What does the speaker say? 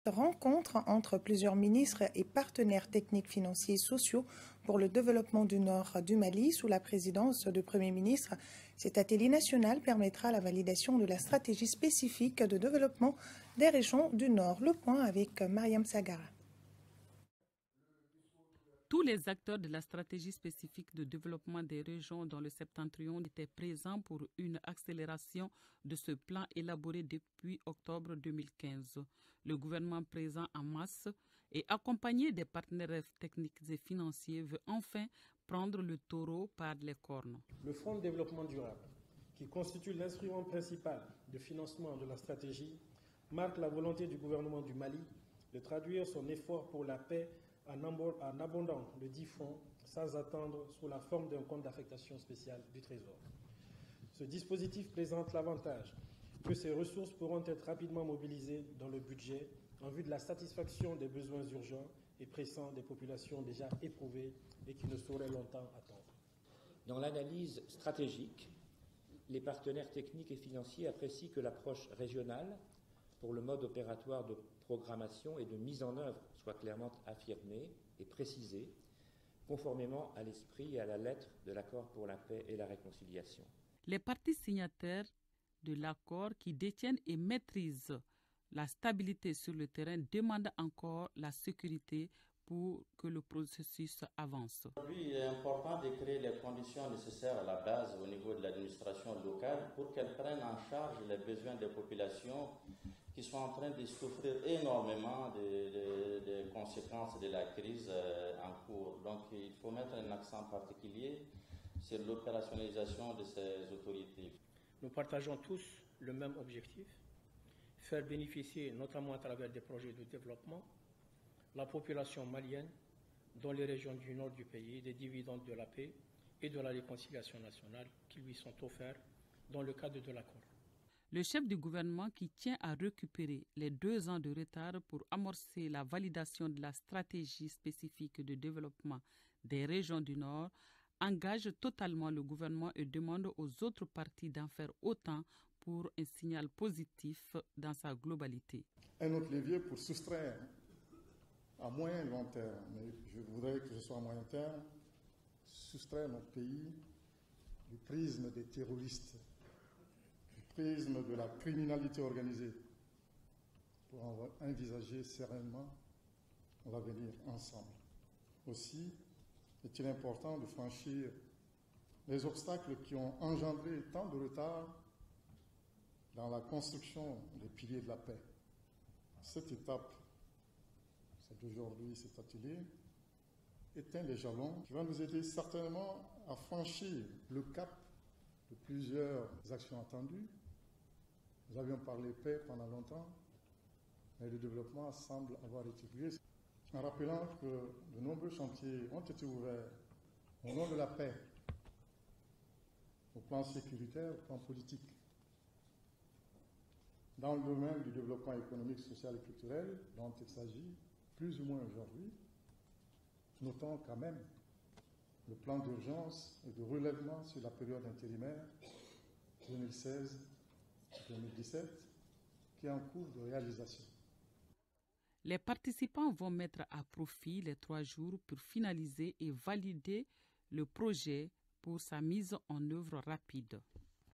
Rencontre entre plusieurs ministres et partenaires techniques, financiers et sociaux pour le développement du nord du Mali sous la présidence du Premier ministre. Cet atelier national permettra la validation de la stratégie spécifique de développement des régions du nord. Le point avec Mariam Sagara. Tous les acteurs de la stratégie spécifique de développement des régions dans le septentrion étaient présents pour une accélération de ce plan élaboré depuis octobre 2015. Le gouvernement présent en masse et accompagné des partenaires techniques et financiers veut enfin prendre le taureau par les cornes. Le Fonds de développement durable, qui constitue l'instrument principal de financement de la stratégie, marque la volonté du gouvernement du Mali de traduire son effort pour la paix en abondant le dit fonds sans attendre sous la forme d'un compte d'affectation spéciale du Trésor. Ce dispositif présente l'avantage que ces ressources pourront être rapidement mobilisées dans le budget en vue de la satisfaction des besoins urgents et pressants des populations déjà éprouvées et qui ne sauraient longtemps attendre. Dans l'analyse stratégique, les partenaires techniques et financiers apprécient que l'approche régionale pour le mode opératoire de programmation et de mise en œuvre soit clairement affirmée et précisée, conformément à l'esprit et à la lettre de l'accord pour la paix et la réconciliation. Les parties signataires de l'accord qui détiennent et maîtrisent la stabilité sur le terrain demandent encore la sécurité pour que le processus avance. Aujourd'hui, il est important de créer les conditions nécessaires à la base au niveau de l'administration locale pour qu'elle prenne en charge les besoins des populations qui sont en train de souffrir énormément des conséquences de la crise en cours. Donc il faut mettre un accent particulier sur l'opérationnalisation de ces autorités. Nous partageons tous le même objectif, faire bénéficier, notamment à travers des projets de développement, la population malienne dans les régions du nord du pays des dividendes de la paix et de la réconciliation nationale qui lui sont offerts dans le cadre de l'accord. Le chef du gouvernement, qui tient à récupérer les 2 ans de retard pour amorcer la validation de la stratégie spécifique de développement des régions du Nord, engage totalement le gouvernement et demande aux autres parties d'en faire autant pour un signal positif dans sa globalité. Un autre levier pour soustraire à moyen et long terme, mais je voudrais que ce soit à moyen terme, soustraire notre pays du prisme des terroristes, du prisme de la criminalité organisée, pour envisager sereinement l'avenir ensemble. Aussi est-il important de franchir les obstacles qui ont engendré tant de retard dans la construction des piliers de la paix. Cette étape, c'est d'aujourd'hui, cet atelier, est un des jalons qui va nous aider certainement à franchir le cap de plusieurs actions attendues. Nous avions parlé paix pendant longtemps, mais le développement semble avoir été oublié. En rappelant que de nombreux chantiers ont été ouverts au nom de la paix, au plan sécuritaire, au plan politique. Dans le domaine du développement économique, social et culturel, dont il s'agit plus ou moins aujourd'hui, notons quand même le plan d'urgence et de relèvement sur la période intérimaire 2016-2017 qui est en cours de réalisation. Les participants vont mettre à profit les 3 jours pour finaliser et valider le projet pour sa mise en œuvre rapide.